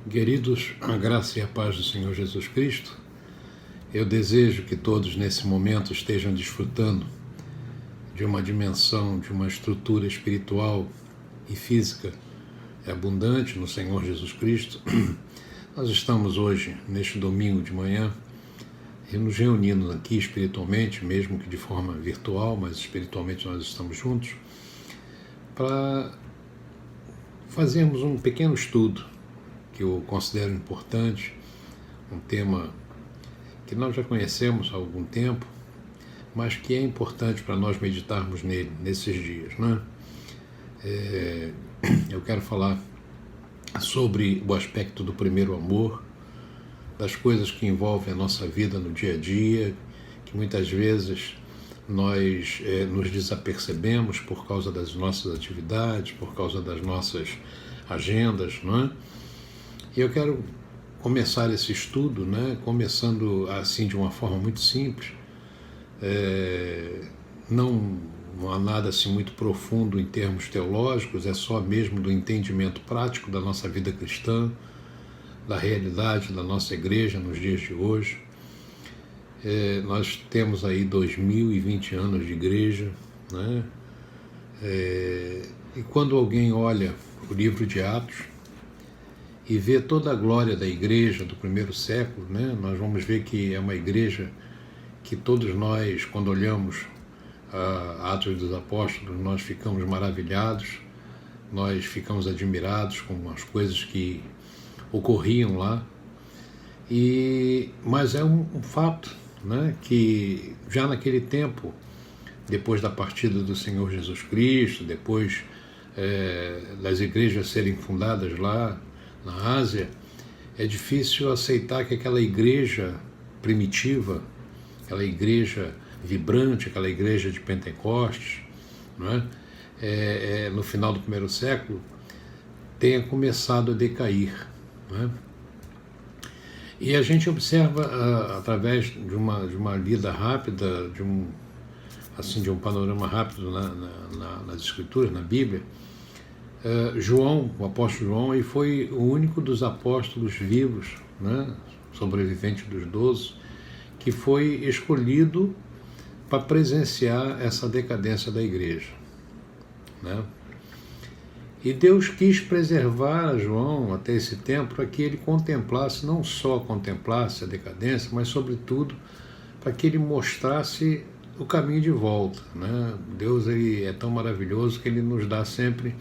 Queridos, a graça e a paz do Senhor Jesus Cristo, eu desejo que todos nesse momento estejam desfrutando de uma dimensão, de uma estrutura espiritual e física abundante no Senhor Jesus Cristo. Nós estamos hoje, neste domingo de manhã, nos reunindo aqui espiritualmente, mesmo que de forma virtual, mas espiritualmente nós estamos juntos, para fazermos um pequeno estudo que eu considero importante, um tema que nós já conhecemos há algum tempo, mas que é importante para nós meditarmos nele nesses dias, né? Eu quero falar sobre o aspecto do primeiro amor, das coisas que envolvem a nossa vida no dia a dia, que muitas vezes nós nos desapercebemos por causa das nossas atividades, por causa das nossas agendas, não é? E eu quero começar esse estudo, né, começando assim de uma forma muito simples, não há nada assim muito profundo em termos teológicos, é só mesmo do entendimento prático da nossa vida cristã, da realidade da nossa igreja nos dias de hoje. Nós temos aí 2020 anos de igreja, né? E quando alguém olha o livro de Atos e vê toda a glória da igreja do primeiro século, né, nós vamos ver que é uma igreja que todos nós, quando olhamos Atos dos Apóstolos, nós ficamos maravilhados, nós ficamos admirados com as coisas que ocorriam lá. Mas é um fato, né, que já naquele tempo, depois da partida do Senhor Jesus Cristo, depois das igrejas serem fundadas lá na Ásia, é difícil aceitar que aquela igreja primitiva, aquela igreja vibrante, aquela igreja de Pentecostes, não é? No final do primeiro século, tenha começado a decair, não é? E a gente observa através de uma lida rápida, de um panorama rápido nas Escrituras, na Bíblia. João, o apóstolo João, ele foi o único dos apóstolos vivos, né, sobrevivente dos 12, que foi escolhido para presenciar essa decadência da igreja, né? E Deus quis preservar a João até esse tempo para que ele contemplasse, não só contemplasse a decadência, mas sobretudo para que ele mostrasse o caminho de volta, né? Deus, ele é tão maravilhoso que ele nos dá sempre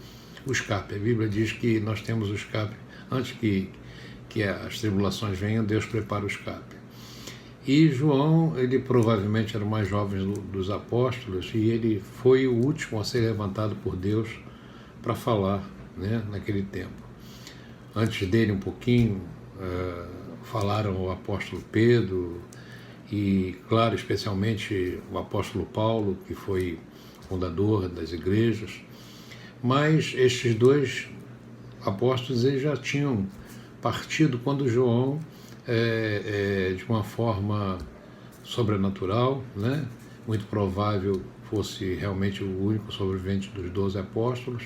o escape. A Bíblia diz que nós temos o escape. Antes que as tribulações venham, Deus prepara o escape. E João, ele provavelmente era o mais jovem dos apóstolos, e ele foi o último a ser levantado por Deus para falar, né, naquele tempo. Antes dele um pouquinho, falaram o apóstolo Pedro e, claro, especialmente o apóstolo Paulo, que foi fundador das igrejas. Mas estes dois apóstolos, eles já tinham partido quando João, de uma forma sobrenatural, né, muito provável fosse realmente o único sobrevivente dos 12 apóstolos,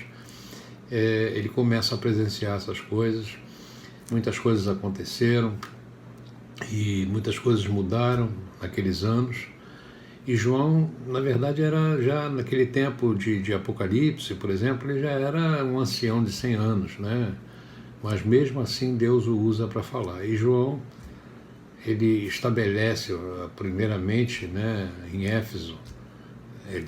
ele começa a presenciar essas coisas. Muitas coisas aconteceram e muitas coisas mudaram naqueles anos. E João, na verdade, era já naquele tempo de Apocalipse, por exemplo, ele já era um ancião de 100 anos, né? Mas mesmo assim Deus o usa para falar. E João, ele estabelece primeiramente, né, em Éfeso, ele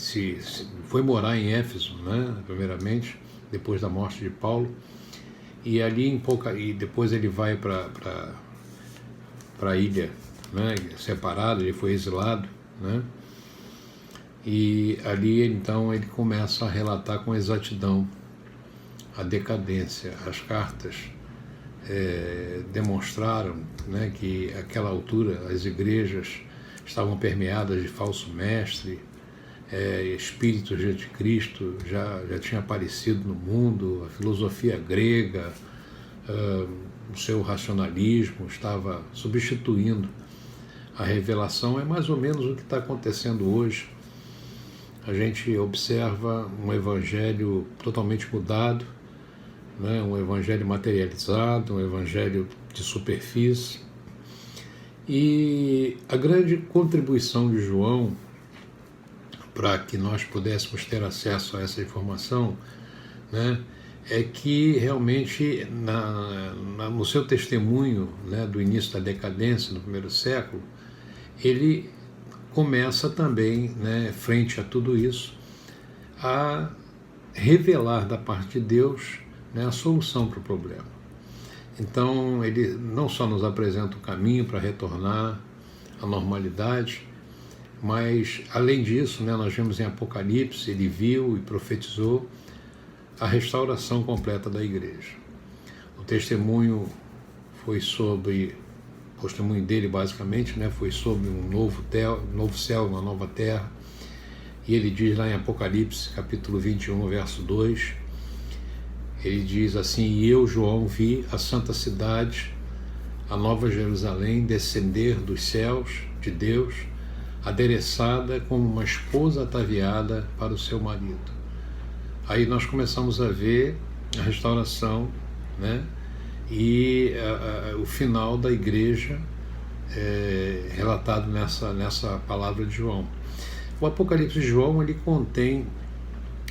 foi morar em Éfeso, né, primeiramente, depois da morte de Paulo, e ali e depois ele vai para a ilha, né, separado, ele foi exilado, né? E ali, então, ele começa a relatar com exatidão a decadência. As cartas demonstraram, né, que àquela altura as igrejas estavam permeadas de falso mestre, espíritos de anticristo já tinha aparecido no mundo, a filosofia grega, o seu racionalismo estava substituindo a revelação. É mais ou menos o que está acontecendo hoje. A gente observa um evangelho totalmente mudado, né? Um evangelho materializado, um evangelho de superfície. E a grande contribuição de João para que nós pudéssemos ter acesso a essa informação, né, é que realmente no seu testemunho, né, do início da decadência no primeiro século, ele começa também, né, frente a tudo isso, a revelar da parte de Deus, né, a solução para o problema. Então ele não só nos apresenta o caminho para retornar à normalidade, mas além disso, né, nós vemos em Apocalipse, ele viu e profetizou a restauração completa da igreja. O testemunho dele basicamente, né, foi sobre um novo céu, uma nova terra, e ele diz lá em Apocalipse, capítulo 21, verso 2, ele diz assim: e eu, João, vi a santa cidade, a nova Jerusalém, descender dos céus de Deus, adereçada como uma esposa ataviada para o seu marido. Aí nós começamos a ver a restauração, né, e o final da igreja relatado nessa palavra de João. O Apocalipse de João, ele contém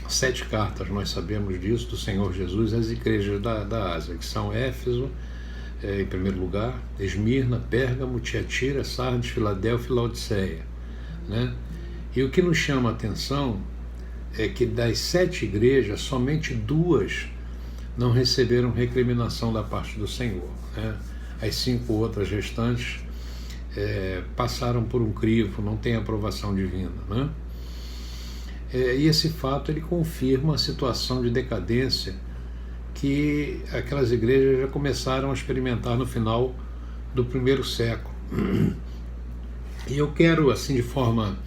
7 cartas, nós sabemos disso, do Senhor Jesus às igrejas da Ásia, que são Éfeso, em primeiro lugar, Esmirna, Pérgamo, Tiatira, Sardes, Filadélfia e Laodiceia, né? E o que nos chama a atenção é que das 7 igrejas, somente 2 não receberam recriminação da parte do Senhor, né? As 5 outras restantes passaram por um crivo, não tem aprovação divina, né? E esse fato ele confirma a situação de decadência que aquelas igrejas já começaram a experimentar no final do primeiro século. E eu quero, assim, de forma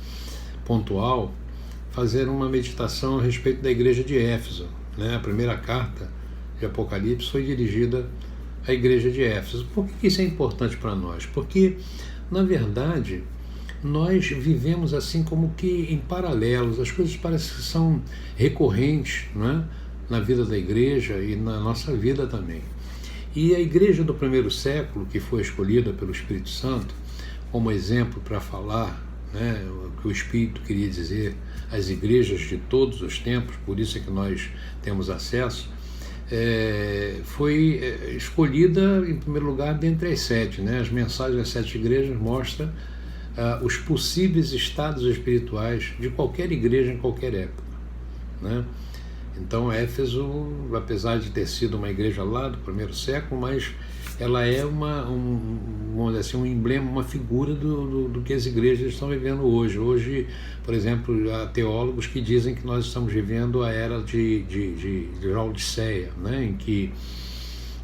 pontual, fazer uma meditação a respeito da igreja de Éfeso, né? A primeira carta de Apocalipse foi dirigida à igreja de Éfeso. Por que isso é importante para nós? Porque, na verdade, nós vivemos assim como que em paralelos, as coisas parecem que são recorrentes, não é? Na vida da igreja e na nossa vida também. E a igreja do primeiro século, que foi escolhida pelo Espírito Santo como exemplo para falar, né, o que o Espírito queria dizer às igrejas de todos os tempos, por isso é que nós temos acesso, foi escolhida em primeiro lugar dentre as 7, né? As mensagens das 7 igrejas mostram os possíveis estados espirituais de qualquer igreja em qualquer época, né? Então Éfeso, apesar de ter sido uma igreja lá do primeiro século, mas ela é vamos dizer assim, um emblema, uma figura do que as igrejas estão vivendo hoje. Hoje, por exemplo, há teólogos que dizem que nós estamos vivendo a era de Laodiceia, né? Em que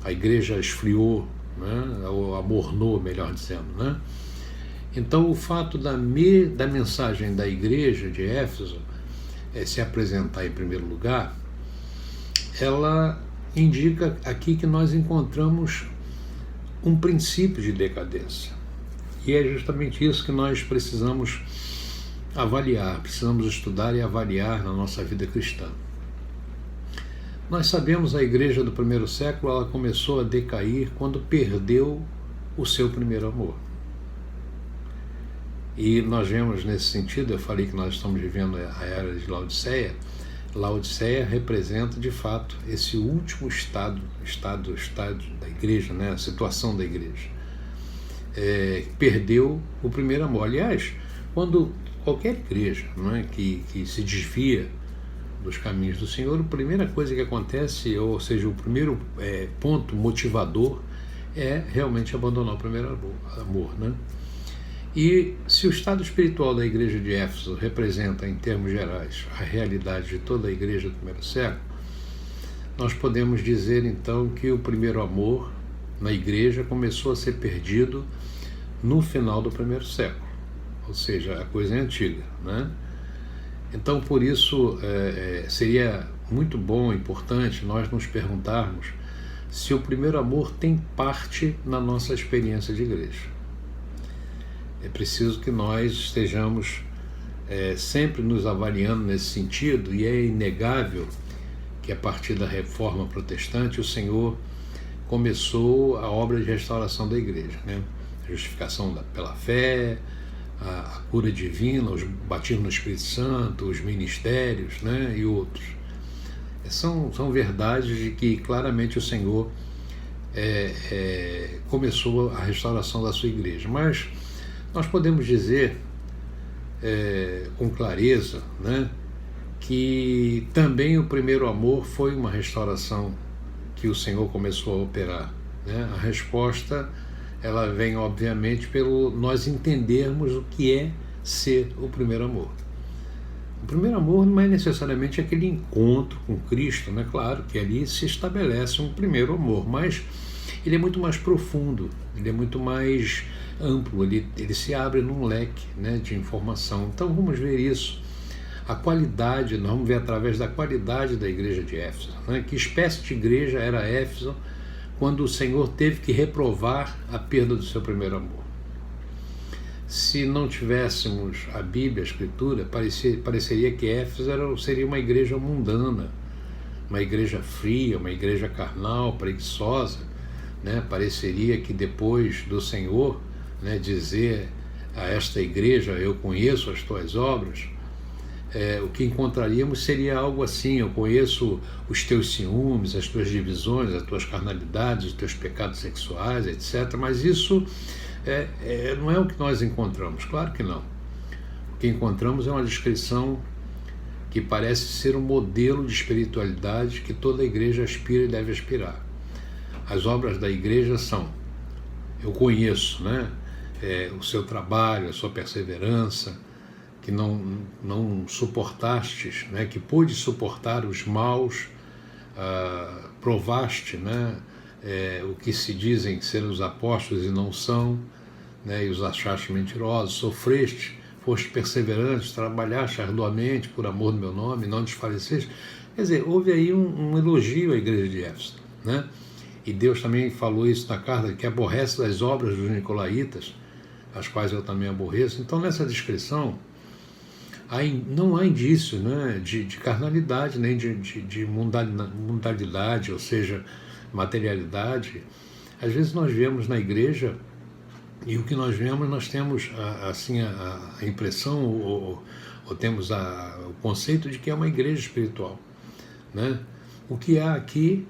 a igreja esfriou, né? Ou amornou, melhor dizendo, né? Então o fato da mensagem da igreja de Éfeso se apresentar em primeiro lugar, ela indica aqui que nós encontramos um princípio de decadência. E é justamente isso que nós precisamos avaliar, precisamos estudar e avaliar na nossa vida cristã. Nós sabemos a igreja do primeiro século, ela começou a decair quando perdeu o seu primeiro amor. E nós vemos nesse sentido, eu falei que nós estamos vivendo a era de Laodiceia. Laodiceia representa de fato esse último estado da igreja, né? A situação da igreja. Perdeu o primeiro amor. Aliás, quando qualquer igreja, não é, que se desvia dos caminhos do Senhor, a primeira coisa que acontece, ou seja, o primeiro ponto motivador é realmente abandonar o primeiro amor, né? E se o estado espiritual da igreja de Éfeso representa, em termos gerais, a realidade de toda a igreja do primeiro século, nós podemos dizer então que o primeiro amor na igreja começou a ser perdido no final do primeiro século, ou seja, a coisa é antiga, né? Então, por isso, seria muito bom, importante nós nos perguntarmos se o primeiro amor tem parte na nossa experiência de igreja. É preciso que nós estejamos sempre nos avaliando nesse sentido, e é inegável que que a partir da reforma protestante o Senhor começou a obra de restauração da igreja, né? A justificação pela fé, a cura divina, os batismos no Espírito Santo, os ministérios, né? E outros. São verdades de que claramente o Senhor começou a restauração da sua igreja. Mas nós podemos dizer com clareza, né, que também o primeiro amor foi uma restauração que o Senhor começou a operar, né? A resposta, ela vem obviamente pelo nós entendermos o que é ser o primeiro amor. O primeiro amor não é necessariamente aquele encontro com Cristo, né? Claro que ali se estabelece um primeiro amor, mas ele é muito mais profundo, ele é muito mais amplo, ele se abre num leque, né, de informação. Então vamos ver isso. A qualidade, nós vamos ver através da qualidade da igreja de Éfeso, né? Que espécie de igreja era Éfeso quando o Senhor teve que reprovar a perda do seu primeiro amor. Se não tivéssemos a Bíblia, a Escritura, pareceria que Éfeso seria uma igreja mundana, uma igreja fria, uma igreja carnal, preguiçosa, né? Pareceria que depois do Senhor, né, dizer a esta igreja, eu conheço as tuas obras, o que encontraríamos seria algo assim: eu conheço os teus ciúmes, as tuas divisões, as tuas carnalidades, os teus pecados sexuais, etc. Mas isso não é o que nós encontramos, claro que não. O que encontramos é uma descrição que parece ser um modelo de espiritualidade que toda igreja aspira e deve aspirar. As obras da igreja são: eu conheço, né, o seu trabalho, a sua perseverança, que não suportastes, né, que pôde suportar os maus, provaste, né, o que se dizem ser os apóstolos e não são, né, e os achaste mentirosos, sofreste, foste perseverante, trabalhaste arduamente por amor do meu nome, não desfaleceste. Quer dizer, houve aí um elogio à igreja de Éfeso, né? E Deus também falou isso na carta, que aborrece das obras dos nicolaítas, as quais eu também aborreço. Então, nessa descrição, não há indício, né, de carnalidade, nem de mundalidade, ou seja, materialidade. Às vezes nós vemos na igreja, e o que nós vemos, nós temos assim, a impressão, ou temos o conceito de que é uma igreja espiritual, né? O que há aqui,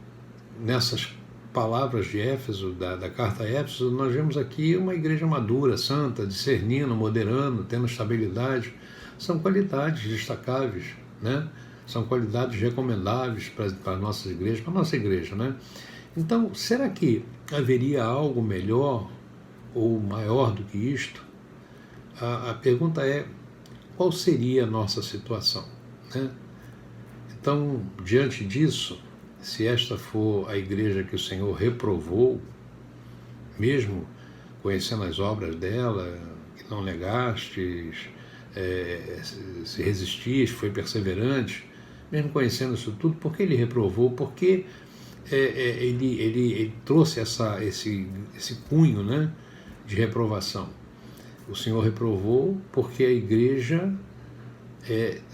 nessas palavras de Éfeso, da carta a Éfeso, nós vemos aqui uma igreja madura, santa, discernindo, moderando, tendo estabilidade. São qualidades destacáveis, né? São qualidades recomendáveis para as nossas igrejas, para a nossa igreja, né? Então, será que haveria algo melhor ou maior do que isto? A pergunta é: qual seria a nossa situação, né? Então, diante disso, se esta for a igreja que o Senhor reprovou, mesmo conhecendo as obras dela, que não negastes, se resistis, foi perseverante, mesmo conhecendo isso tudo, por que ele reprovou? Porque ele trouxe esse cunho, né, de reprovação. O Senhor reprovou porque a igreja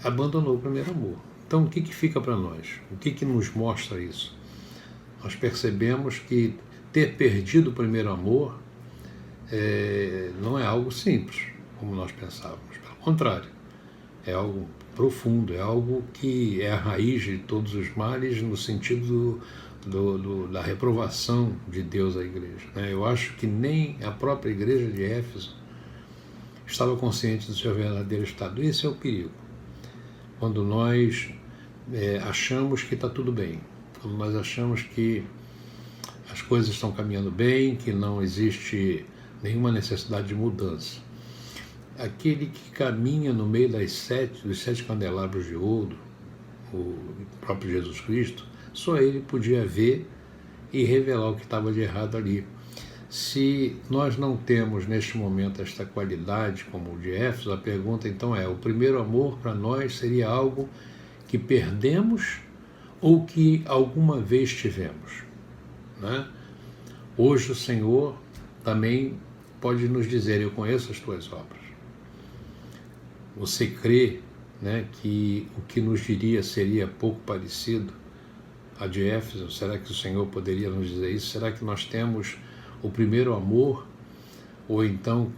abandonou o primeiro amor. Então, o que fica para nós? O que nos mostra isso? Nós percebemos que ter perdido o primeiro amor não é algo simples, como nós pensávamos. Pelo contrário, é algo profundo, é algo que é a raiz de todos os males, no sentido da reprovação de Deus à igreja, né? Eu acho que nem a própria igreja de Éfeso estava consciente do seu verdadeiro estado. Esse é o perigo. Quando nós achamos que está tudo bem, quando nós achamos que as coisas estão caminhando bem, que não existe nenhuma necessidade de mudança. Aquele que caminha no meio dos 7 candelabros de ouro, o próprio Jesus Cristo, só ele podia ver e revelar o que estava de errado ali. Se nós não temos neste momento esta qualidade como o de Éfeso, a pergunta então é: o primeiro amor para nós seria algo que perdemos ou que alguma vez tivemos, né? Hoje o Senhor também pode nos dizer: eu conheço as tuas obras. Você crê, né, que o que nos diria seria pouco parecido a de Éfeso? Será que o Senhor poderia nos dizer isso? Será que nós temos o primeiro amor? Ou então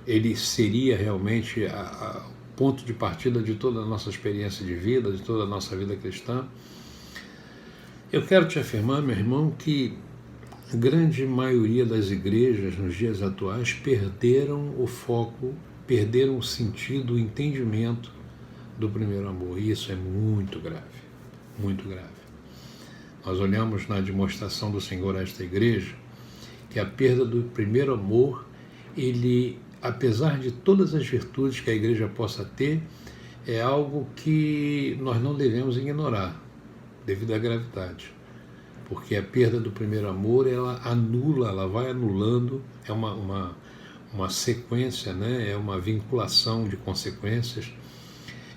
ele seria realmente o ponto de partida de toda a nossa experiência de vida, de toda a nossa vida cristã? Eu quero te afirmar, meu irmão, que a grande maioria das igrejas nos dias atuais perderam o foco, perderam o sentido, o entendimento do primeiro amor. E isso é muito grave, muito grave. Nós olhamos na demonstração do Senhor a esta igreja que a perda do primeiro amor, ele, apesar de todas as virtudes que a igreja possa ter, é algo que nós não devemos ignorar, devido à gravidade. Porque a perda do primeiro amor, ela anula, ela vai anulando, é uma sequência, né? É uma vinculação de consequências,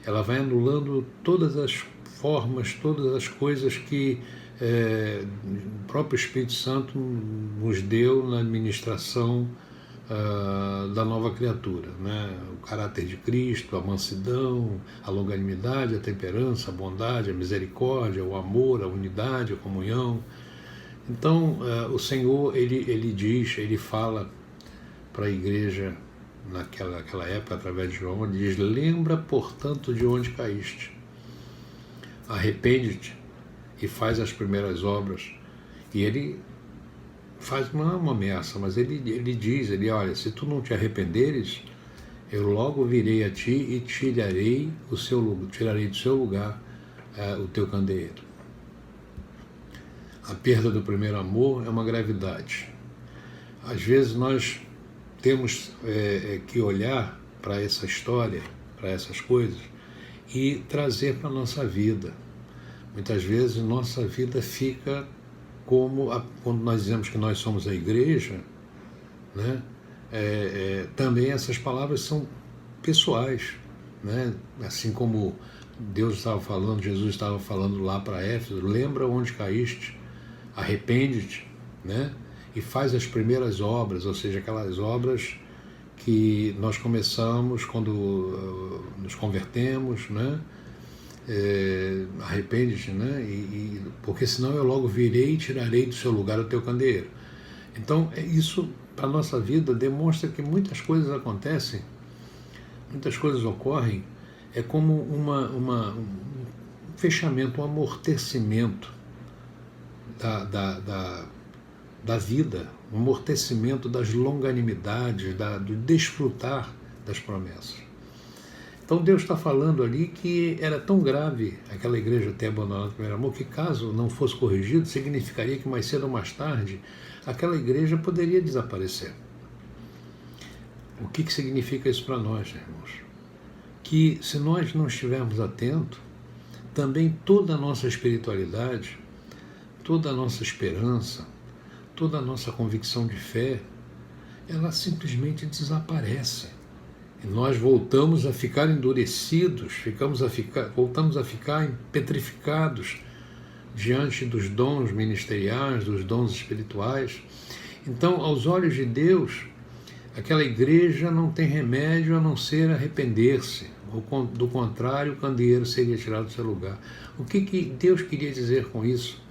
ela vai anulando todas as formas, todas as coisas que o próprio Espírito Santo nos deu na administração da nova criatura, né? O caráter de Cristo, a mansidão, a longanimidade, a temperança, a bondade, a misericórdia, o amor, a unidade, a comunhão. Então, o Senhor, ele diz, ele fala para a igreja naquela época, através de João, ele diz: lembra, portanto, de onde caíste, arrepende-te e faz as primeiras obras. E ele faz uma ameaça, mas ele diz, olha, se tu não te arrependeres, eu logo virei a ti e tirarei do seu lugar o teu candeeiro. A perda do primeiro amor é uma gravidade. Às vezes nós temos que olhar para essa história, para essas coisas, e trazer para a nossa vida. Muitas vezes nossa vida fica como quando nós dizemos que nós somos a igreja, né? Também essas palavras são pessoais, né? Assim como Deus estava falando, Jesus estava falando lá para Éfeso: lembra onde caíste, arrepende-te, né? E faz as primeiras obras, ou seja, aquelas obras que nós começamos quando nos convertemos, né? Arrepende-te, né? Porque senão eu logo virei e tirarei do seu lugar o teu candeeiro. Então, isso para a nossa vida demonstra que muitas coisas acontecem, muitas coisas ocorrem, é como um fechamento, um amortecimento da vida, um amortecimento das longanimidades, do desfrutar das promessas. Então Deus está falando ali que era tão grave aquela igreja ter abandonado o primeiro amor, que caso não fosse corrigido, significaria que mais cedo ou mais tarde aquela igreja poderia desaparecer. O que significa isso para nós, irmãos? Que se nós não estivermos atentos, também toda a nossa espiritualidade, toda a nossa esperança, toda a nossa convicção de fé, ela simplesmente desaparece. E nós voltamos a ficar endurecidos, voltamos a ficar petrificados diante dos dons ministeriais, dos dons espirituais. Então, aos olhos de Deus, aquela igreja não tem remédio a não ser arrepender-se. Do contrário, o candeeiro seria tirado do seu lugar. O que Deus queria dizer com isso?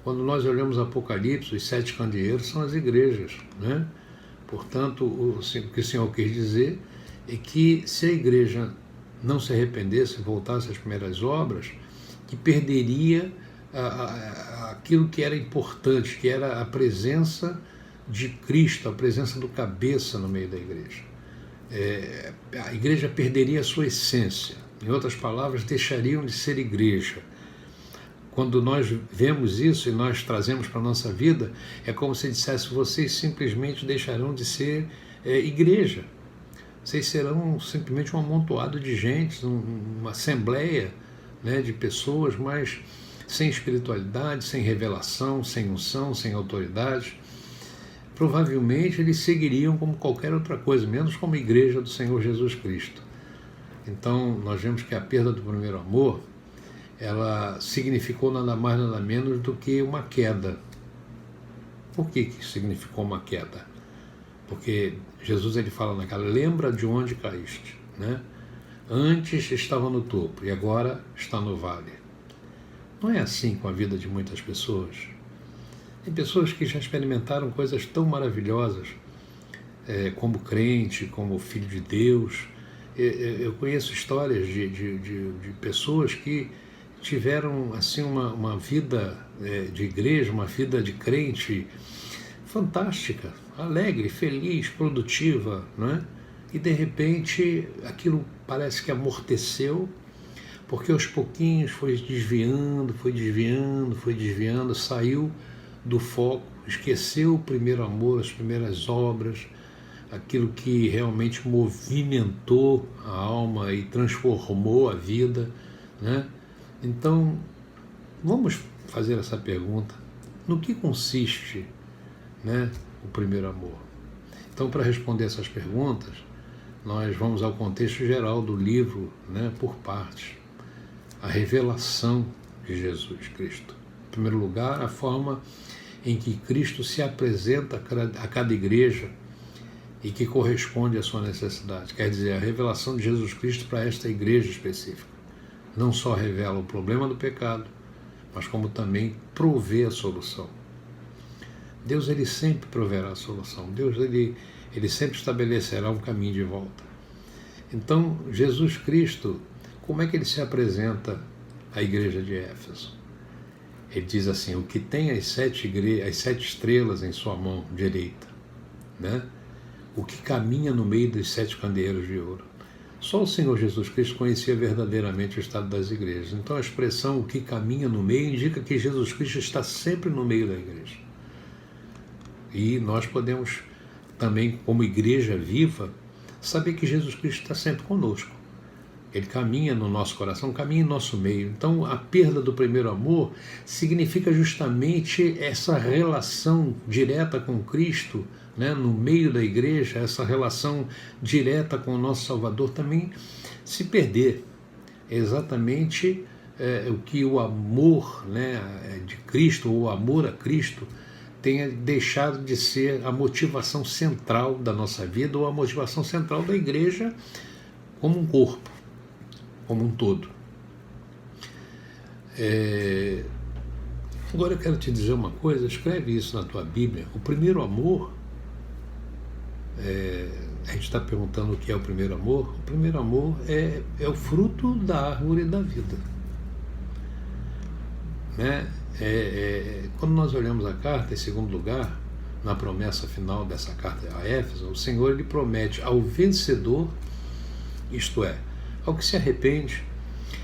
Quando nós olhamos Apocalipse, os 7 candeeiros são as igrejas, né? Portanto, o que o Senhor quis dizer é que se a igreja não se arrependesse, voltasse às primeiras obras, que perderia aquilo que era importante, que era a presença de Cristo, a presença do cabeça no meio da igreja. A igreja perderia a sua essência. Em outras palavras, deixariam de ser igreja. Quando nós vemos isso e nós trazemos para a nossa vida, é como se dissesse: vocês simplesmente deixarão de ser igreja. Vocês serão simplesmente um amontoado de gente, uma assembleia, né, de pessoas, mas sem espiritualidade, sem revelação, sem unção, sem autoridade. Provavelmente eles seguiriam como qualquer outra coisa, menos como igreja do Senhor Jesus Cristo. Então, nós vemos que a perda do primeiro amor, ela significou nada mais, nada menos do que uma queda. Por que significou uma queda? Porque Jesus, ele fala naquela: lembra de onde caíste, né? Antes estava no topo e agora está no vale. Não é assim com a vida de muitas pessoas. Tem pessoas que já experimentaram coisas tão maravilhosas, como crente, como filho de Deus. Eu conheço histórias de pessoas que tiveram assim uma vida de igreja, uma vida de crente fantástica, alegre, feliz, produtiva, não é? E de repente aquilo parece que amorteceu, porque aos pouquinhos foi desviando, saiu do foco, esqueceu o primeiro amor, as primeiras obras, aquilo que realmente movimentou a alma e transformou a vida, né? Então, vamos fazer essa pergunta: no que consiste, né, o primeiro amor? Então, para responder essas perguntas, nós vamos ao contexto geral do livro, né, por partes. A revelação de Jesus Cristo. Em primeiro lugar, a forma em que Cristo se apresenta a cada igreja e que corresponde à sua necessidade. Quer dizer, a revelação de Jesus Cristo para esta igreja específica. Não só revela o problema do pecado, mas como também provê a solução. Deus, ele sempre proverá a solução. Deus, ele sempre estabelecerá um caminho de volta. Então, Jesus Cristo, como é que ele se apresenta à igreja de Éfeso? Ele diz assim: o que tem as 7 estrelas em sua mão direita, né? O que caminha no meio dos 7 candeeiros de ouro. Só o Senhor Jesus Cristo conhecia verdadeiramente o estado das igrejas. Então a expressão "o que caminha no meio" indica que Jesus Cristo está sempre no meio da igreja. E nós podemos também, como igreja viva, saber que Jesus Cristo está sempre conosco. Ele caminha no nosso coração, caminha em nosso meio. Então, a perda do primeiro amor significa justamente essa relação direta com Cristo, né, no meio da igreja, essa relação direta com o nosso Salvador também se perder. É exatamente o que o amor, né, de Cristo, ou o amor a Cristo, tenha deixado de ser a motivação central da nossa vida, ou a motivação central da igreja como um corpo, como um todo. Agora eu quero te dizer uma coisa, escreve isso na tua Bíblia. O primeiro amor, a gente está perguntando o que é o primeiro amor. O primeiro amor é o fruto da árvore da vida, né? Quando nós olhamos a carta, em segundo lugar, na promessa final dessa carta a Éfeso, o Senhor, ele promete ao vencedor, isto é, ao que se arrepende,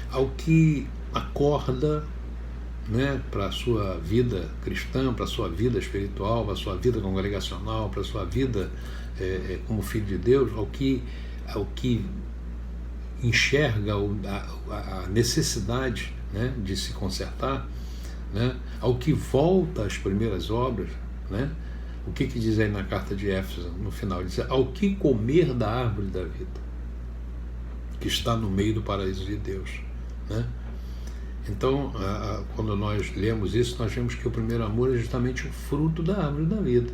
ao que acorda, né, para a sua vida cristã, para a sua vida espiritual, para a sua vida congregacional, para a sua vida como filho de Deus, ao que enxerga a necessidade, né, de se consertar, né, ao que volta às primeiras obras, né? O que diz aí na carta de Éfeso, no final? Diz: ao que comer da árvore da vida, que está no meio do paraíso de Deus, né? Então, quando nós lemos isso, nós vemos que o primeiro amor é justamente o fruto da árvore da vida.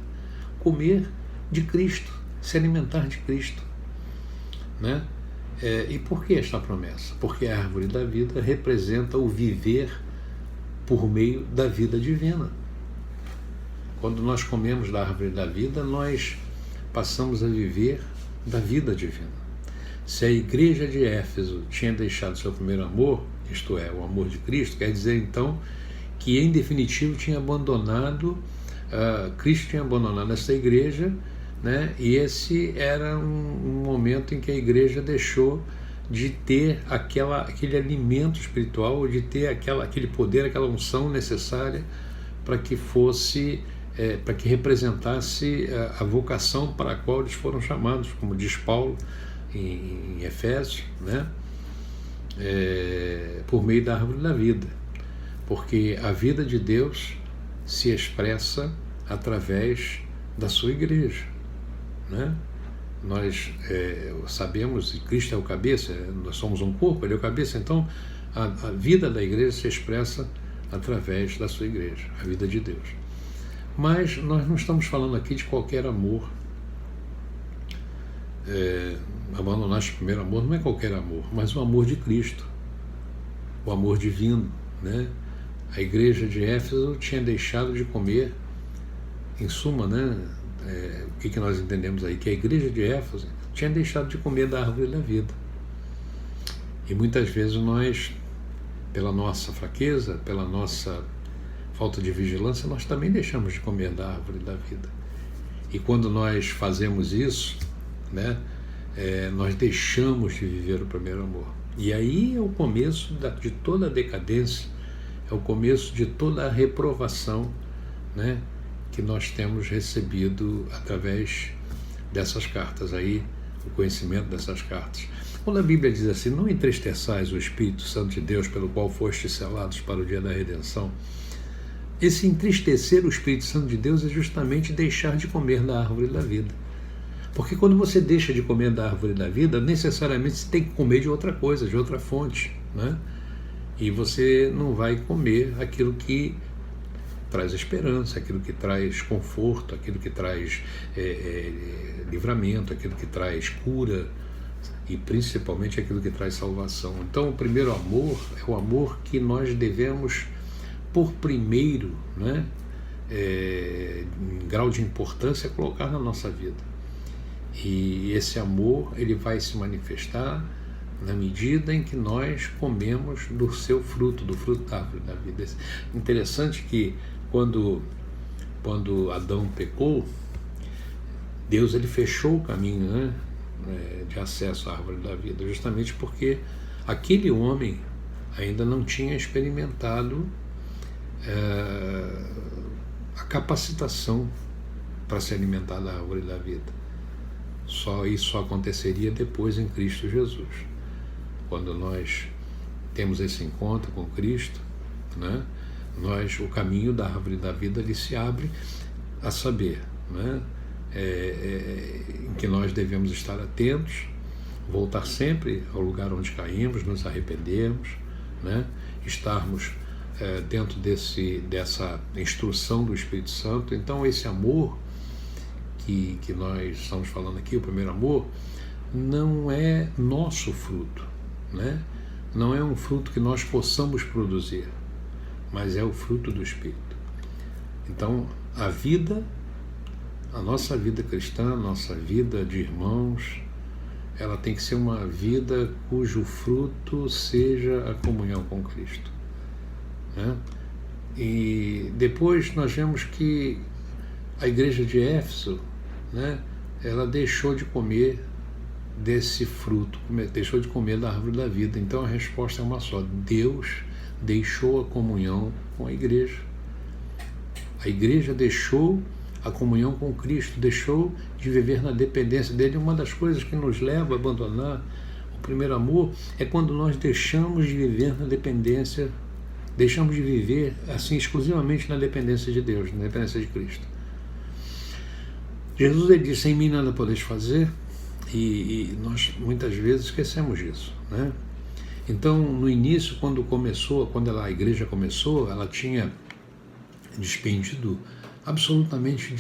Comer de Cristo, se alimentar de Cristo, né? E por que esta promessa? Porque a árvore da vida representa o viver por meio da vida divina. Quando nós comemos da árvore da vida, nós passamos a viver da vida divina. Se a igreja de Éfeso tinha deixado seu primeiro amor, isto é, o amor de Cristo, quer dizer então que em definitivo tinha abandonado, Cristo tinha abandonado essa igreja, né? E esse era um momento em que a igreja deixou de ter aquele alimento espiritual, de ter aquele poder, aquela unção necessária para que para que representasse a vocação para a qual eles foram chamados, como diz Paulo em Efésios, né? Por meio da árvore da vida, porque a vida de Deus se expressa através da sua igreja, né? Nós sabemos que Cristo é o cabeça, nós somos um corpo, ele é o cabeça, então a vida da igreja se expressa através da sua igreja, a vida de Deus. Mas nós não estamos falando aqui de qualquer amor. Abandonaste o primeiro amor não é qualquer amor, mas o amor de Cristo, o amor divino, né? A igreja de Éfeso tinha deixado de comer, em suma, né? O que nós entendemos aí? Que a igreja de Éfeso tinha deixado de comer da árvore da vida. E muitas vezes nós, pela nossa fraqueza, pela nossa falta de vigilância, nós também deixamos de comer da árvore da vida. E quando nós fazemos isso, né, nós deixamos de viver o primeiro amor. E aí é o começo de toda a decadência, é o começo de toda a reprovação, né, que nós temos recebido através dessas cartas aí, o conhecimento dessas cartas. Quando a Bíblia diz assim, não entristeçais o Espírito Santo de Deus, pelo qual fostes selados para o dia da redenção, esse entristecer o Espírito Santo de Deus é justamente deixar de comer da árvore da vida. Porque quando você deixa de comer da árvore da vida, necessariamente você tem que comer de outra coisa, de outra fonte, né? E você não vai comer aquilo que traz esperança, aquilo que traz conforto, aquilo que traz livramento, aquilo que traz cura e principalmente aquilo que traz salvação. Então o primeiro amor é o amor que nós devemos, por primeiro, né, em grau de importância, colocar na nossa vida. E esse amor ele vai se manifestar na medida em que nós comemos do seu fruto, do fruto da árvore da vida. Interessante que quando Adão pecou, Deus ele fechou o caminho, né, de acesso à árvore da vida, justamente porque aquele homem ainda não tinha experimentado a capacitação para se alimentar da árvore da vida. Isso só aconteceria depois em Cristo Jesus. Quando nós temos esse encontro com Cristo, né, o caminho da árvore da vida ele se abre, a saber, né, em que nós devemos estar atentos, voltar sempre ao lugar onde caímos, nos arrependermos, né, estarmos dentro dessa instrução do Espírito Santo. Então esse amor que nós estamos falando aqui, o primeiro amor, não é nosso fruto, né? Não é um fruto que nós possamos produzir, mas é o fruto do Espírito. Então a nossa vida cristã, a nossa vida de irmãos, ela tem que ser uma vida cujo fruto seja a comunhão com Cristo, né? E depois nós vemos que a igreja de Éfeso, né, ela deixou de comer desse fruto, deixou de comer da árvore da vida. Então a resposta é uma só: Deus deixou a comunhão com a igreja. A igreja deixou a comunhão com Cristo, deixou de viver na dependência dele. Uma das coisas que nos leva a abandonar o primeiro amor é quando nós deixamos de viver na dependência, deixamos de viver assim exclusivamente na dependência de Deus, na dependência de Cristo. Jesus ele disse: em mim nada podeis fazer, e nós muitas vezes esquecemos disso, né? Então no início, quando a igreja começou, ela tinha dependido absolutamente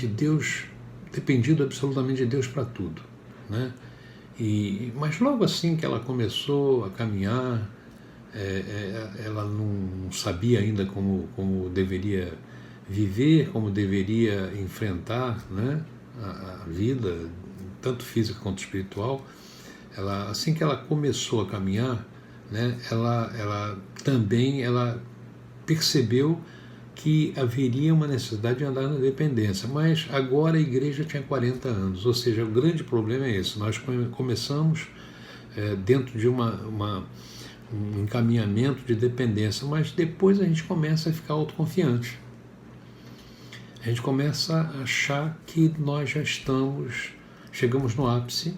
de Deus para tudo, né? Mas logo assim que ela começou a caminhar, ela não sabia ainda como deveria viver, como deveria enfrentar, né, a vida, tanto física quanto espiritual. Assim que ela começou a caminhar, né, ela também percebeu que haveria uma necessidade de andar na dependência, mas agora a igreja tinha 40 anos, ou seja, o grande problema é esse: nós começamos dentro de um encaminhamento de dependência, mas depois a gente começa a ficar autoconfiante. A gente começa a achar que nós já chegamos no ápice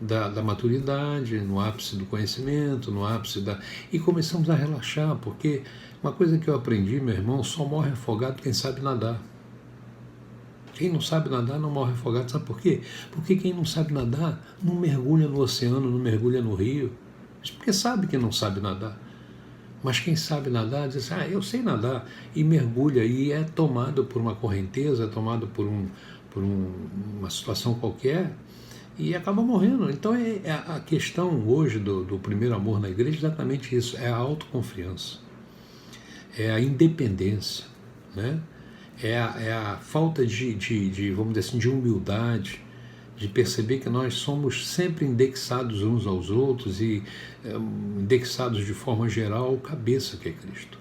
da maturidade, no ápice do conhecimento, no ápice e começamos a relaxar, porque uma coisa que eu aprendi, meu irmão: só morre afogado quem sabe nadar. Quem não sabe nadar não morre afogado. Sabe por quê? Porque quem não sabe nadar não mergulha no oceano, não mergulha no rio, porque sabe que não sabe nadar. Mas quem sabe nadar diz assim: eu sei nadar, e mergulha, e é tomado por uma correnteza, é tomado por uma situação qualquer, e acaba morrendo. Então a questão hoje do primeiro amor na igreja é exatamente isso: é a autoconfiança. é a independência, né? É a falta vamos dizer assim, de humildade, de perceber que nós somos sempre indexados uns aos outros e indexados de forma geral ao cabeça que é Cristo.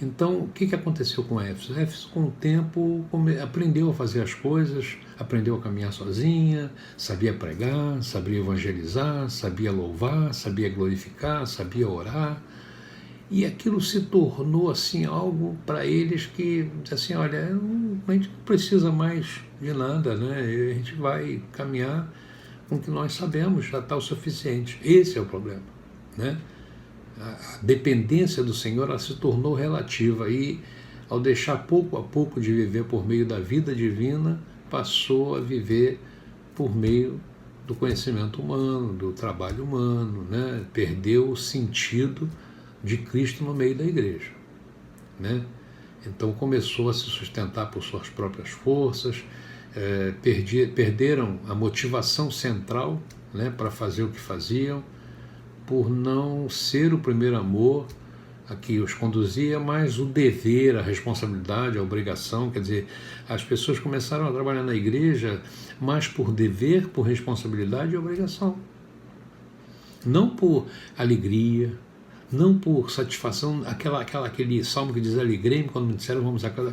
Então, o que aconteceu com Éfeso? Éfeso, com o tempo, aprendeu a fazer as coisas, aprendeu a caminhar sozinha, sabia pregar, sabia evangelizar, sabia louvar, sabia glorificar, sabia orar. E aquilo se tornou assim algo para eles que, assim, olha, a gente não precisa mais de nada, né? A gente vai caminhar com o que nós sabemos, já está o suficiente. Esse é o problema, né? A dependência do Senhor, ela se tornou relativa e, ao deixar pouco a pouco de viver por meio da vida divina, passou a viver por meio do conhecimento humano, do trabalho humano, né? Perdeu o sentido de Cristo no meio da igreja, né? Então começou a se sustentar por suas próprias forças, perderam a motivação central, né, para fazer o que faziam, por não ser o primeiro amor a que os conduzia, mas o dever, a responsabilidade, a obrigação. Quer dizer, as pessoas começaram a trabalhar na igreja mais por dever, por responsabilidade e obrigação, não por alegria, não por satisfação. Aquele salmo que diz: alegrei-me quando me disseram vamos a casa.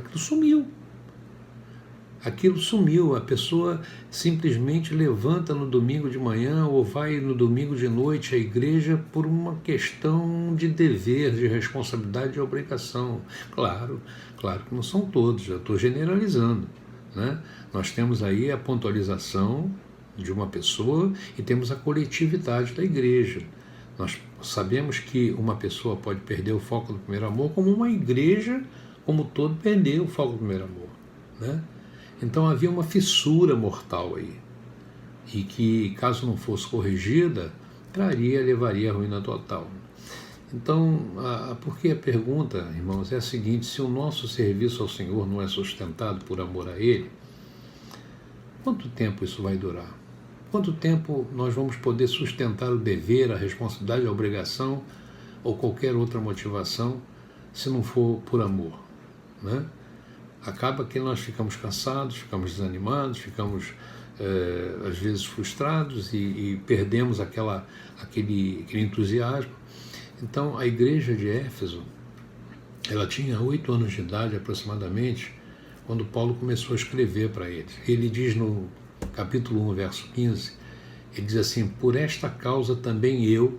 Aquilo sumiu. A pessoa simplesmente levanta no domingo de manhã ou vai no domingo de noite à igreja por uma questão de dever, de responsabilidade e obrigação. Claro que não são todos, eu estou generalizando, né? Nós temos aí a pontualização de uma pessoa e temos a coletividade da igreja. Nós sabemos que uma pessoa pode perder o foco do primeiro amor, como uma igreja, como todo, perdeu o foco do primeiro amor, né? Então havia uma fissura mortal aí, e que, caso não fosse corrigida, levaria à ruína total. Então, porque a pergunta, irmãos, é a seguinte: se o nosso serviço ao Senhor não é sustentado por amor a Ele, quanto tempo isso vai durar? Quanto tempo nós vamos poder sustentar o dever, a responsabilidade, a obrigação ou qualquer outra motivação, se não for por amor, né? Acaba que nós ficamos cansados, ficamos desanimados, ficamos às vezes frustrados e perdemos aquele entusiasmo. Então, a igreja de Éfeso, ela tinha 8 anos de idade aproximadamente, quando Paulo começou a escrever para eles. Ele diz no capítulo 1, verso 15, ele diz assim: por esta causa também eu,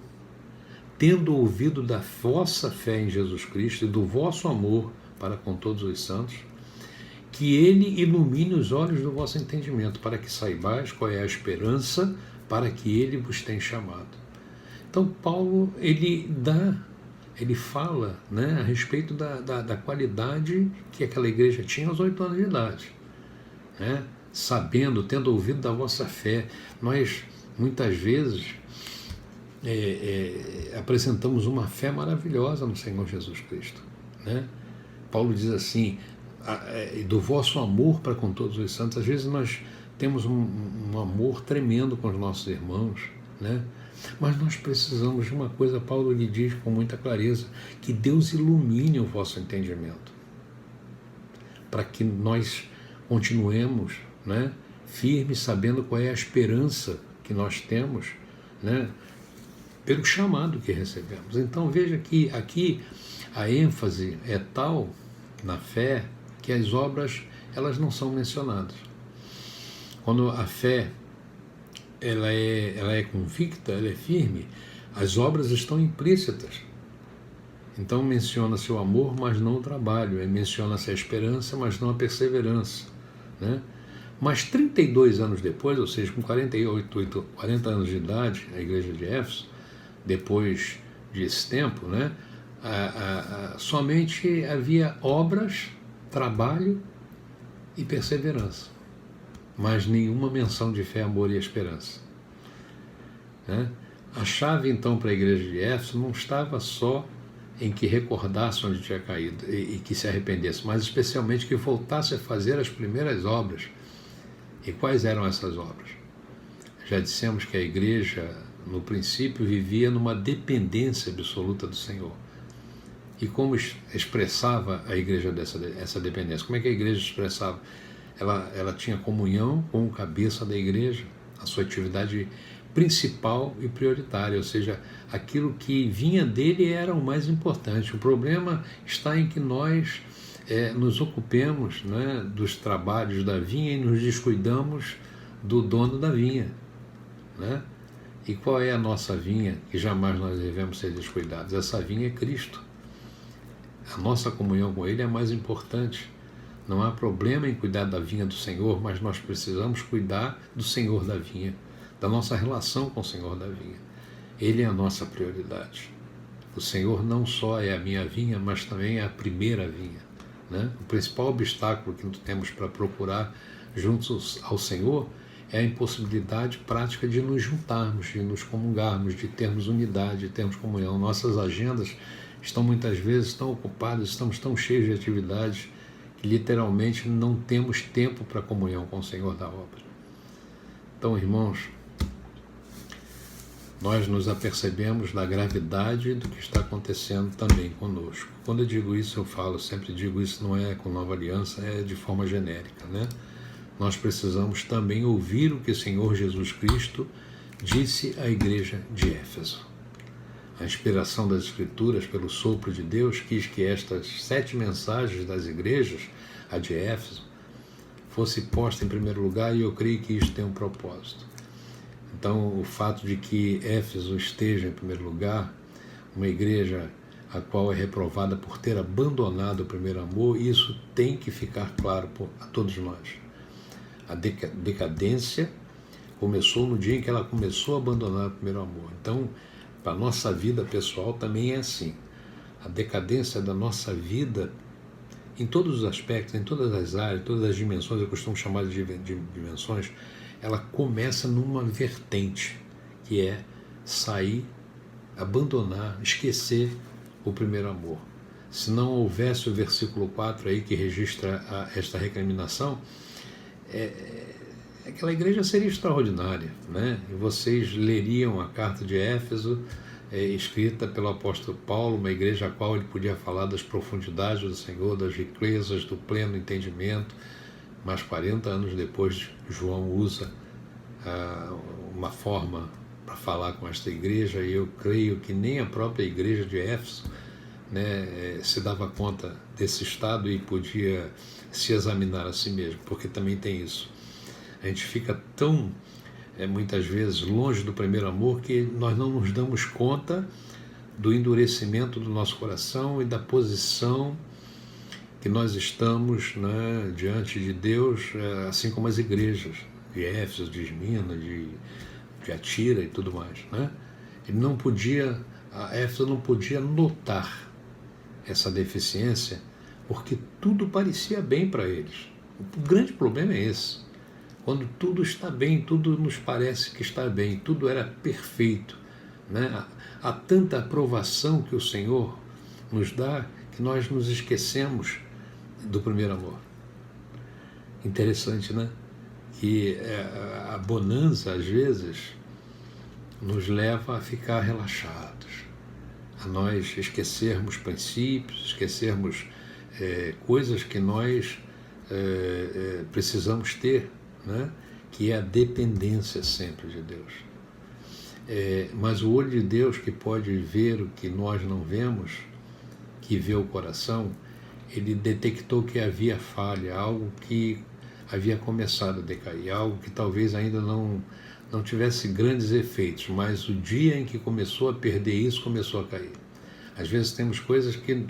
tendo ouvido da vossa fé em Jesus Cristo e do vosso amor para com todos os santos, que Ele ilumine os olhos do vosso entendimento, para que saibais qual é a esperança para que Ele vos tem chamado. Então Paulo, ele fala, né, a respeito da qualidade que aquela igreja tinha aos 8 anos de idade, né? Sabendo, tendo ouvido da vossa fé. Nós, muitas vezes, apresentamos uma fé maravilhosa no Senhor Jesus Cristo, né? Paulo diz assim: do vosso amor para com todos os santos. Às vezes nós temos um amor tremendo com os nossos irmãos, né? Mas nós precisamos de uma coisa. Paulo lhe diz com muita clareza: que Deus ilumine o vosso entendimento, para que nós continuemos, né, firmes, sabendo qual é a esperança que nós temos, né, pelo chamado que recebemos. Então veja que aqui a ênfase é tal na fé que as obras, elas não são mencionadas. Quando a fé ela é convicta, ela é firme, as obras estão implícitas. Então menciona-se o amor, mas não o trabalho, menciona-se a esperança, mas não a perseverança, né? Mas 32 anos depois, ou seja, com 40 anos de idade, a igreja de Éfeso, depois desse tempo, né, somente havia obras, trabalho e perseverança, mas nenhuma menção de fé, amor e esperança, né? A chave então para a igreja de Éfeso não estava só em que recordasse onde tinha caído e que se arrependesse, mas especialmente que voltasse a fazer as primeiras obras. E quais eram essas obras? Já dissemos que a igreja, no princípio, vivia numa dependência absoluta do Senhor. E como expressava a igreja essa dependência? Como é que a igreja expressava? Ela tinha comunhão com o cabeça da igreja, a sua atividade principal e prioritária, ou seja, aquilo que vinha dele era o mais importante. O problema está em que nós nos ocupemos, né, dos trabalhos da vinha e nos descuidamos do dono da vinha, né? E qual é a nossa vinha que jamais nós devemos ser descuidados? Essa vinha é Cristo. A nossa comunhão com Ele é mais importante. Não há problema em cuidar da vinha do Senhor, mas nós precisamos cuidar do Senhor da vinha, da nossa relação com o Senhor da vinha. Ele é a nossa prioridade. O Senhor não só é a minha vinha, mas também é a primeira vinha, né? O principal obstáculo que temos para procurar juntos ao Senhor é a impossibilidade prática de nos juntarmos, de nos comungarmos, de termos unidade, de termos comunhão. Nossas agendas estão muitas vezes tão ocupadas, estamos tão cheios de atividades que literalmente não temos tempo para comunhão com o Senhor da obra. Então, irmãos, nós nos apercebemos da gravidade do que está acontecendo também conosco. Quando eu digo isso, eu falo, sempre digo isso, não é com Nova Aliança, é de forma genérica, né? Nós precisamos também ouvir o que o Senhor Jesus Cristo disse à igreja de Éfeso. A inspiração das Escrituras, pelo sopro de Deus, quis que estas 7 mensagens das igrejas, a de Éfeso, fosse posta em primeiro lugar, e eu creio que isso tem um propósito. Então, o fato de que Éfeso esteja em primeiro lugar, uma igreja a qual é reprovada por ter abandonado o primeiro amor, isso tem que ficar claro a todos nós. A decadência começou no dia em que ela começou a abandonar o primeiro amor. Então, para a nossa vida pessoal também é assim. A decadência da nossa vida, em todos os aspectos, em todas as áreas, todas as dimensões, eu costumo chamar de dimensões, ela começa numa vertente, que é sair, abandonar, esquecer o primeiro amor. Se não houvesse o versículo 4 aí que registra esta recriminação, aquela igreja seria extraordinária, né? E vocês leriam a carta de Éfeso, escrita pelo apóstolo Paulo, uma igreja a qual ele podia falar das profundidades do Senhor, das riquezas, do pleno entendimento, mas 40 anos depois João usa uma forma para falar com esta igreja, e eu creio que nem a própria igreja de Éfeso, né, se dava conta desse estado e podia se examinar a si mesmo, porque também tem isso. A gente fica tão, muitas vezes, longe do primeiro amor que nós não nos damos conta do endurecimento do nosso coração e da posição que nós estamos, né, diante de Deus, assim como as igrejas de Éfeso, de Esmirna, de Tiatira e tudo mais, né? A Éfeso não podia notar essa deficiência, porque tudo parecia bem para eles. O grande problema é esse. Quando tudo está bem, tudo nos parece que está bem, tudo era perfeito, né? Há tanta aprovação que o Senhor nos dá que nós nos esquecemos do primeiro amor. Interessante, né? Que a bonança, às vezes, nos leva a ficar relaxados, a nós esquecermos princípios, esquecermos coisas que nós precisamos ter, né? Que é a dependência sempre de Deus. Mas o olho de Deus, que pode ver o que nós não vemos, que vê o coração, ele detectou que havia falha, algo que havia começado a decair, algo que talvez ainda não tivesse grandes efeitos, mas o dia em que começou a perder isso, começou a cair. Às vezes temos coisas que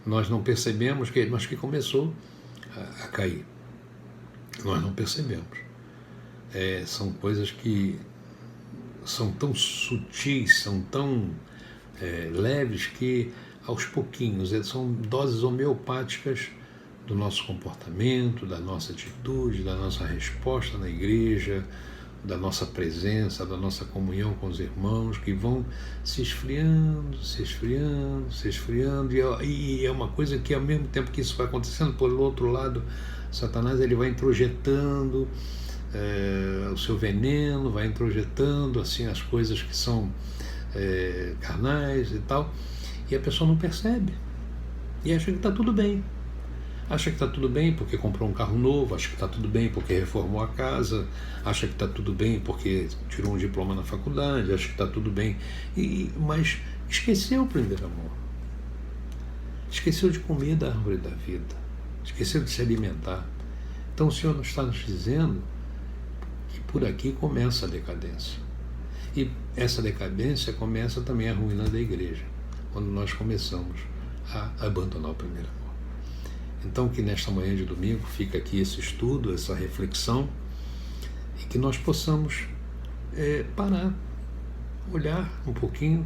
nós não percebemos, mas que começou a cair. Nós não percebemos. São coisas que são tão sutis, são tão leves, que aos pouquinhos são doses homeopáticas do nosso comportamento, da nossa atitude, da nossa resposta na igreja, da nossa presença, da nossa comunhão com os irmãos, que vão se esfriando, se esfriando, se esfriando, e é uma coisa que, ao mesmo tempo que isso vai acontecendo, por outro lado, Satanás ele vai introjetando o seu veneno, vai introjetando assim as coisas que são carnais e tal, e a pessoa não percebe, e acha que está tudo bem. Acha que está tudo bem porque comprou um carro novo, acha que está tudo bem porque reformou a casa, acha que está tudo bem porque tirou um diploma na faculdade, acha que está tudo bem, mas esqueceu o primeiro amor. Esqueceu de comer da árvore da vida, esqueceu de se alimentar. Então o Senhor está nos dizendo que por aqui começa a decadência. E essa decadência começa também a ruína da igreja, quando nós começamos a abandonar o primeiro amor. Então que nesta manhã de domingo fica aqui esse estudo, essa reflexão, e que nós possamos parar, olhar um pouquinho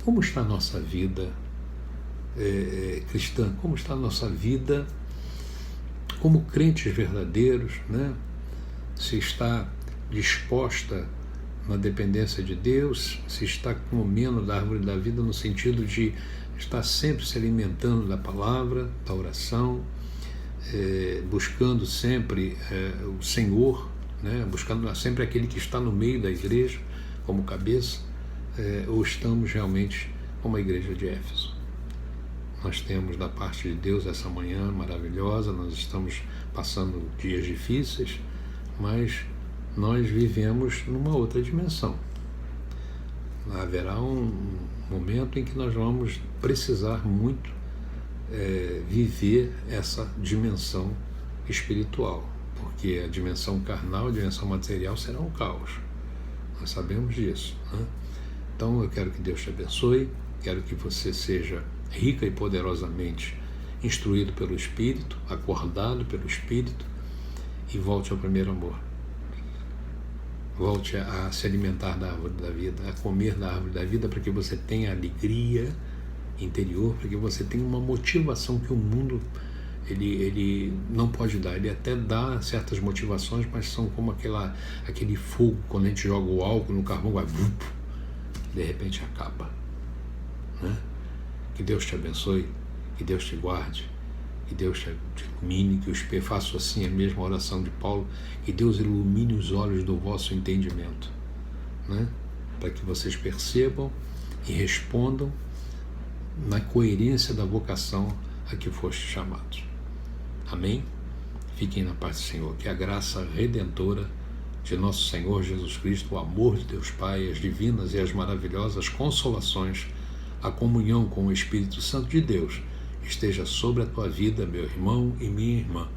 como está a nossa vida cristã, como está a nossa vida como crentes verdadeiros, né? Se está disposta na dependência de Deus, se está comendo da árvore da vida no sentido de estar sempre se alimentando da palavra, da oração, buscando sempre o Senhor, né? Buscando sempre aquele que está no meio da igreja como cabeça, ou estamos realmente como a igreja de Éfeso. Nós temos da parte de Deus essa manhã maravilhosa, nós estamos passando dias difíceis, mas nós vivemos numa outra dimensão. Haverá um momento em que nós vamos precisar muito viver essa dimensão espiritual, porque a dimensão carnal, a dimensão material será um caos. Nós sabemos disso, né? Então eu quero que Deus te abençoe, quero que você seja rica e poderosamente instruído pelo Espírito, acordado pelo Espírito, e volte ao primeiro amor. Volte a se alimentar da árvore da vida, a comer da árvore da vida, para que você tenha alegria interior, para que você tenha uma motivação que o mundo ele não pode dar. Ele até dá certas motivações, mas são como aquele fogo, quando a gente joga o álcool no carvão, vai, de repente acaba, né? Que Deus te abençoe, que Deus te guarde, que Deus te ilumine, que eu faço assim a mesma oração de Paulo, que Deus ilumine os olhos do vosso entendimento, né? Para que vocês percebam e respondam na coerência da vocação a que fostes chamados. Amém? Fiquem na paz do Senhor, que a graça redentora de nosso Senhor Jesus Cristo, o amor de Deus Pai, as divinas e as maravilhosas consolações, a comunhão com o Espírito Santo de Deus esteja sobre a tua vida, meu irmão e minha irmã.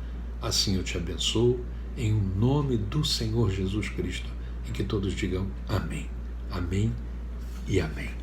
Assim eu te abençoo, em nome do Senhor Jesus Cristo, e que todos digam amém, amém e amém.